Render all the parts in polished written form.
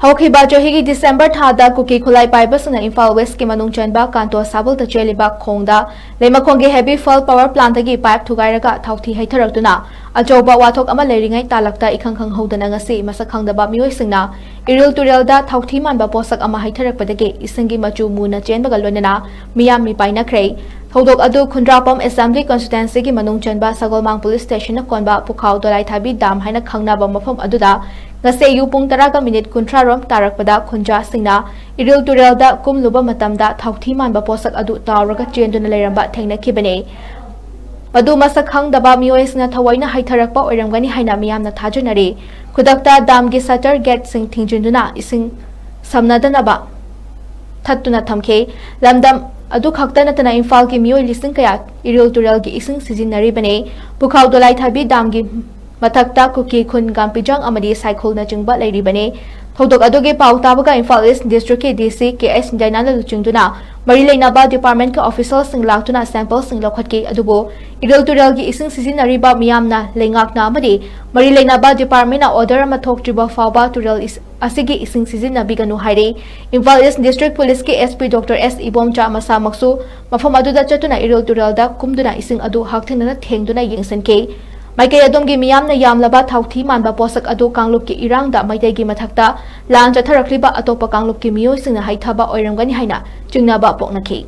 ꯍꯧꯈꯤꯕ ꯆꯍꯤꯒꯤ ꯗꯤꯁꯦꯝꯕꯔ ꯊꯥꯗ ꯀꯨꯀꯤ ꯈꯨꯠꯂꯥꯏ ꯄꯥꯏꯕꯁꯤꯡꯅ ꯏꯝꯐꯥꯜ ꯋꯦꯁꯀꯤ ꯃꯅꯨꯡ ꯆꯟꯕ ꯀꯥꯟꯇꯣ ꯁꯥꯕꯜꯗ ꯆꯦꯜꯂꯤꯕ ꯈꯣꯡꯗ ꯂꯩꯃꯈꯣꯡꯒꯤ ꯍꯦꯚꯤ ꯐꯜ ꯄꯥꯋꯔ ꯄ꯭ꯂꯥꯟꯇꯒꯤ ꯄꯥꯏꯞ ꯊꯨꯒꯥꯏꯔꯒ ꯊꯥꯎꯊꯤ ꯍꯩꯊꯔꯛꯇꯨꯅ ꯑꯆꯧꯕ ꯋꯥꯊꯣꯛ ꯑꯃ ꯂꯩꯔꯤꯉꯩ ꯇꯥꯂꯛꯇ ꯏꯈꯪ ꯈꯪꯍꯧꯗꯅ ꯉꯁꯤ ꯃꯁꯛ ꯈꯪꯗꯕ ꯃꯤꯑꯣꯏꯁꯤꯡꯅ ꯏꯔꯤꯜ ꯇꯨꯔꯦꯜꯗ ꯊꯥꯎꯊꯤ ꯃꯥꯟꯕ ꯄꯣꯠꯁꯛ ꯑꯃ ꯍꯩꯊꯔꯛꯄꯗꯒꯤ ꯏꯁꯤꯡꯒꯤ ꯃꯆꯨ ꯃꯨꯅ ꯆꯦꯟꯕꯒ ꯂꯣꯏꯅꯅ ꯃꯤꯌꯥꯝ ꯃꯤꯄꯥꯏꯅꯈ꯭ꯔꯦ꯫ ꯊꯧꯗꯣꯛ ꯑꯗꯨ ꯈꯨꯟꯗ꯭ꯔꯥꯄꯝ ꯑꯦꯁꯦꯝꯕ꯭ꯂꯤ ꯀꯟꯁꯇꯤꯇꯨꯑꯦꯟꯁꯤꯒꯤ ꯃꯅꯨꯡ ꯆꯟꯕ ꯁꯒꯣꯜꯃꯥꯡ ꯄꯨꯂꯤꯁ ꯁ꯭ꯇꯦꯁꯟꯅ ꯀꯣꯟꯕ ꯄꯨꯈꯥꯎ ꯗꯣꯂꯥꯏꯊꯥꯕꯤ ꯗꯥꯝ ꯍꯥꯏꯅ ꯈꯪꯅꯕ ꯃꯐꯝ ꯑꯗꯨꯗ ꯉꯁꯤ ꯑꯌꯨꯛ ꯄꯨꯡ 10:30 ꯔꯣꯝ ꯇꯥꯔꯛꯄꯗ ꯈꯨꯟꯖꯥꯁꯤꯡꯅ ꯏꯔꯤꯜ ꯇꯨꯔꯦꯜꯗ ꯀꯨꯝꯂꯨꯕ ꯃꯇꯝꯗ ꯊꯥꯎꯊꯤ ꯃꯥꯟꯕ ꯄꯣꯠꯁꯛ ꯑꯗꯨ ꯇꯥꯎꯔꯒ ꯆꯦꯟꯗꯨꯅ ꯂꯩꯔꯝꯕ ꯊꯦꯡꯅꯈꯤꯕꯅꯤ꯫ ꯃꯗꯨ ꯃꯁꯛ ꯈꯪꯗꯕ ꯃꯤꯑꯣꯏꯁꯤꯡꯅ ꯊꯑꯣꯏꯅ ꯍꯩꯊꯔꯛꯄ ꯑꯣꯏꯔꯝꯒꯅꯤ ꯍꯥꯏꯅ ꯃꯤꯌꯥꯝꯅ ꯊꯥꯖꯅꯔꯤ꯫ ꯈꯨꯗꯛꯇ ꯗꯥꯝꯒꯤ ꯁꯇꯔ ꯒꯦꯠꯁꯤꯡ ꯊꯤꯡꯖꯤꯟꯗꯨꯅ ꯏꯁꯤꯡ ꯁꯝꯅꯗꯅꯕ ꯊꯠꯇꯨꯅ ꯊꯝꯈꯤ꯫ ꯂꯝꯗꯝ ꯑꯗꯨ ꯈꯛꯇ ꯅꯠꯇꯅ ꯏꯝꯐꯥꯜꯒꯤ ꯃꯤꯑꯣꯏ ꯂꯤꯁꯤꯡ ꯀꯌꯥ ꯏꯔꯤꯜ ꯇꯨꯔꯦꯜꯒꯤ ꯏꯁꯤꯡ ꯁꯤꯖꯤꯟꯅꯔꯤꯕꯅꯤ꯫ ꯄꯨꯈꯥꯎ ꯗꯣꯂꯥꯏꯊꯥꯕꯤ ꯗꯥꯝꯒꯤ ꯃꯊꯛꯇ ꯀꯨꯀꯤ ꯈꯨꯟ ꯒꯥꯝꯄꯤꯖꯪ ꯑꯃꯗꯤ ꯁꯥꯏꯈꯨꯜꯅꯆꯤꯡꯕ ꯂꯩꯔꯤꯕꯅꯤ꯫ ꯊꯧꯗꯣꯛ ꯑꯗꯨꯒꯤ ꯄꯥꯎ ꯇꯥꯕꯒ ꯏꯝꯐꯥꯜ ꯏꯁ ꯗꯤꯁꯇ꯭ꯔꯤꯛꯀꯤ ꯗꯤꯁꯤ 𝗣𝗢𝗍ꯅ ꯂꯨꯆꯤꯡꯗꯨꯅ ꯃꯔꯤ ꯂꯩꯅꯕ ꯗꯤꯄꯥꯔꯠꯃꯦꯟꯠꯀꯤ ꯑꯣꯐꯤꯁꯤꯌꯦꯜꯁꯤꯡ ꯂꯥꯛꯇꯨꯅ ꯁꯦꯝꯄꯜꯁꯤꯡ ꯂꯧꯈꯠꯈꯤ꯫ ꯑꯗꯨꯕꯨ ꯏꯔꯤꯜ ꯇꯨꯔꯦꯜꯒꯤ ꯏꯁꯤꯡ ꯁꯤꯖꯤꯟꯅꯔꯤꯕ ꯃꯤꯌꯥꯝꯅ ꯂꯩꯉꯥꯛꯅ ꯑꯃꯗꯤ ꯃꯔꯤ ꯂꯩꯅꯕ ꯗꯤꯄꯥꯔꯠꯃꯦꯟꯠꯅ ꯑꯣꯔꯗꯔ ꯑꯃ ꯊꯣꯛꯇ꯭ꯔꯤꯕ ꯐꯥꯎꯕ ꯇꯨꯔꯦꯜ ꯑꯁꯤꯒꯤ ꯏꯁꯤꯡ ꯁꯤꯖꯤꯟꯅꯕꯤꯒꯅꯨ ꯍꯥꯏꯔꯤ꯫ ꯏꯝꯐꯥꯜ ꯏꯁ ꯗꯤꯁꯇ꯭ꯔꯤꯛ ꯄꯨꯂꯤꯁꯀꯤ ꯑꯦꯁꯄꯤ ꯗꯣꯛꯇꯔ ꯑꯦꯁ ꯏꯕꯣꯝꯆꯥ ꯃꯁꯥꯃꯛꯁꯨ ꯃꯐꯝ ꯑꯗꯨꯗ ꯆꯠꯇꯨꯅ ꯏꯔꯤꯜ ꯇꯨꯔꯦꯜꯗ ꯀꯨꯝꯗꯨꯅ ꯏꯁꯤꯡ ꯑꯗꯨ ꯍꯛꯊꯦꯡꯅꯅ ꯊꯦꯡꯗꯨꯅ ꯌꯦꯡꯁꯤꯟꯈꯤ꯫ ꯃꯥꯏꯀꯩ ꯑꯗꯣꯝꯒꯤ ꯃꯤꯌꯥꯝꯅ ꯌꯥꯝꯂꯕ ꯊꯥꯎꯊꯤ ꯃꯥꯟꯕ ꯄꯣꯠꯁꯛ ꯑꯗꯨ ꯀꯥꯡꯂꯨꯞꯀꯤ ꯏꯔꯥꯡꯗ ꯃꯩꯇꯩꯒꯤ ꯃꯊꯛꯇ ꯂꯥꯟ ꯆꯠꯊꯔꯛꯂꯤꯕ ꯑꯇꯣꯞꯄ ꯀꯥꯡꯂꯨꯞꯀꯤ ꯃꯤꯑꯣꯏꯁꯤꯡꯅ ꯍꯩꯊꯕ ꯑꯣꯏꯔꯝꯒꯅꯤ ꯍꯥꯏꯅ ꯆꯤꯡꯅꯕ ꯄꯣꯛꯅꯈꯤ꯫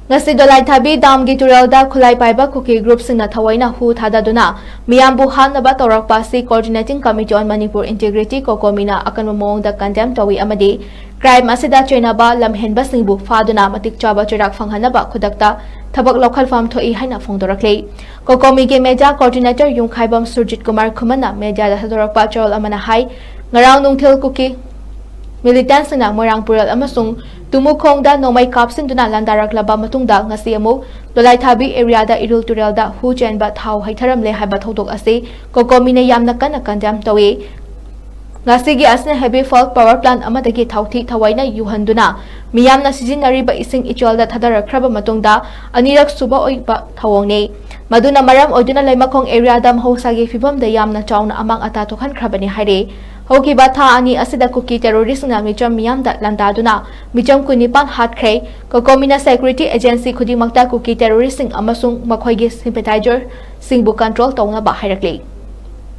ꯉꯁꯤ ꯗꯣꯂꯥꯏꯊꯥꯕꯤ ꯗꯥꯝꯒꯤ ꯇꯨꯔꯦꯜꯗ ꯈꯨꯠꯂꯥꯏ ꯄꯥꯏꯕ ꯀꯨꯀꯤ ꯒ꯭ꯔꯨꯞꯁꯤꯡꯅ ꯊꯑꯣꯏꯅ ꯍꯨ ꯊꯥꯗꯗꯨꯅ ꯃꯤꯌꯥꯝꯕꯨ ꯍꯥꯠꯅꯕ ꯇꯧꯔꯛꯄ ꯑꯁꯤ ꯀꯣꯑꯣꯔꯗꯤꯅꯦꯇꯤꯡ ꯀꯃꯤꯇꯤ ꯑꯣꯟ ꯃꯅꯤꯄꯨꯔ ꯏꯟꯇꯤꯒ꯭ꯔꯤꯇꯤ ꯀꯣꯀꯣꯃꯤꯅ ꯑꯀꯟꯕ ꯃꯑꯣꯡꯗ ꯀꯟꯗꯦꯝ ꯇꯧꯏ ꯑꯃꯗꯤ ꯀ꯭ꯔꯥꯏꯝ ꯑꯁꯤꯗ ꯆꯩꯅꯕ ꯂꯝꯍꯦꯟꯕꯁꯤꯡꯕꯨ ꯐꯥꯗꯨꯅ ꯃꯇꯤꯛ ꯆꯥꯕ ꯆꯩꯔꯥꯛ ꯐꯪꯍꯟꯅꯕ ꯈꯨꯗꯛꯇ ꯊꯕꯛ ꯂꯧꯈꯠꯐꯝ ꯊꯣꯛꯏ ꯍꯥꯏꯅ ꯐꯣꯡꯗꯣꯔꯛꯂꯤ꯫ ꯀꯣꯀꯣꯃꯤꯒꯤ ꯃꯦꯗꯤꯌꯥ ꯀꯣꯑꯣꯔꯗꯤꯅꯦꯇꯔ ꯌꯨꯝꯈꯥꯏꯕꯝ ꯁꯨꯔꯖꯤꯠꯀꯨꯃꯥꯔ ꯈꯨꯃꯟꯅ ꯃꯦꯗꯤꯌꯥꯗ ꯊꯥꯗꯣꯔꯛꯄ ꯆꯔꯣꯜ ꯑꯃꯅ ꯍꯥꯏ ꯉꯔꯥꯡ ꯅꯨꯡꯊꯤꯜ ꯀꯨꯀꯤ ꯃꯤꯂꯤꯇꯦꯟꯠꯁꯤꯡꯅ ꯃꯣꯏꯔꯥꯡꯄꯨꯔꯦꯜ ꯑꯃꯁꯨꯡ ꯇꯨꯃꯨꯈꯣꯡꯗ ꯅꯣꯡꯃꯩ ꯀꯥꯞꯁꯤꯟꯗꯨꯅ ꯂꯥꯟꯗꯥꯔꯛꯂꯕ ꯃꯇꯨꯡꯗ ꯉꯁꯤ ꯑꯃꯨꯛ ꯗꯣꯂꯥꯏꯊꯥꯕꯤ ꯑꯦꯔꯤꯌꯥꯗ ꯏꯔꯤꯜ ꯇꯨꯔꯦꯜꯗ ꯍꯨ ꯆꯦꯟꯕ ꯊꯥꯎ ꯍꯩꯊꯔꯝꯂꯦ ꯍꯥꯏꯕ ꯊꯧꯗꯣꯛ ꯑꯁꯤ ꯀꯣꯀꯣꯃꯤꯅ ꯌꯥꯝꯅ ꯀꯟꯅ ꯀꯟꯗꯦꯝ ꯇꯧꯏ꯫ ꯉꯁꯤꯒꯤ ꯑꯁꯤꯅ ꯍꯦꯚꯤ ꯐꯜ ꯄꯥꯋꯔ ꯄ꯭ꯂꯥꯟꯠ ꯑꯃꯗꯒꯤ ꯊꯥꯎꯊꯤ ꯊꯑꯣꯏꯅ ꯌꯨꯍꯟꯗꯨꯅ ꯃꯤꯌꯥꯝꯅ ꯁꯤꯖꯤꯟꯅꯔꯤꯕ ꯏꯁꯤꯡ ꯏꯆꯦꯜꯗ ꯊꯥꯗꯔꯛꯈ꯭ꯔꯕ ꯃꯇꯨꯡꯗ ꯑꯅꯤꯔꯛ ꯁꯨꯕ ꯑꯣꯏꯕ ꯊꯧꯑꯣꯡꯅꯤ꯫ ꯃꯗꯨꯅ ꯃꯔꯝ ꯑꯣꯏꯗꯨꯅ ꯂꯩꯃꯈꯣꯡ ꯑꯦꯔꯤꯌꯥꯗ ꯃꯍꯧꯁꯥꯒꯤ ꯐꯤꯚꯝꯗ ꯌꯥꯝꯅ ꯆꯥꯎꯅ ꯑꯃꯥꯡ ꯑꯇꯥ ꯊꯣꯛꯍꯟꯈ꯭ꯔꯕꯅꯤ ꯍꯥꯏꯔꯤ꯫ ꯍꯧꯈꯤꯕ ꯊꯥ ꯑꯅꯤ ꯑꯁꯤꯗ ꯀꯨꯀꯤ ꯇꯦꯔꯣꯔꯤꯁꯁꯤꯡꯅ ꯃꯤꯆꯝ ꯃꯤꯌꯥꯝꯗ ꯂꯥꯟꯗꯥꯗꯨꯅ ꯃꯤꯆꯝ 19 ꯍꯥꯠꯈ꯭ꯔꯦ꯫ ꯀꯣꯀꯣꯃꯤꯅ ꯁꯦꯀ꯭ꯌꯨꯔꯤꯇꯤ ꯑꯦꯖꯦꯟꯁꯤ ꯈꯨꯗꯤꯡꯃꯛꯇ ꯀꯨꯀꯤ ꯇꯦꯔꯣꯔꯤꯁꯁꯤꯡ ꯑꯃꯁꯨꯡ ꯃꯈꯣꯏꯒꯤ ꯁꯤꯝꯄꯦꯊꯥꯏꯖꯔꯁꯤꯡꯕꯨ ꯀꯟꯇ꯭ꯔꯣꯜ ꯇꯧꯅꯕ ꯍꯥꯏꯔꯛꯂꯤ꯫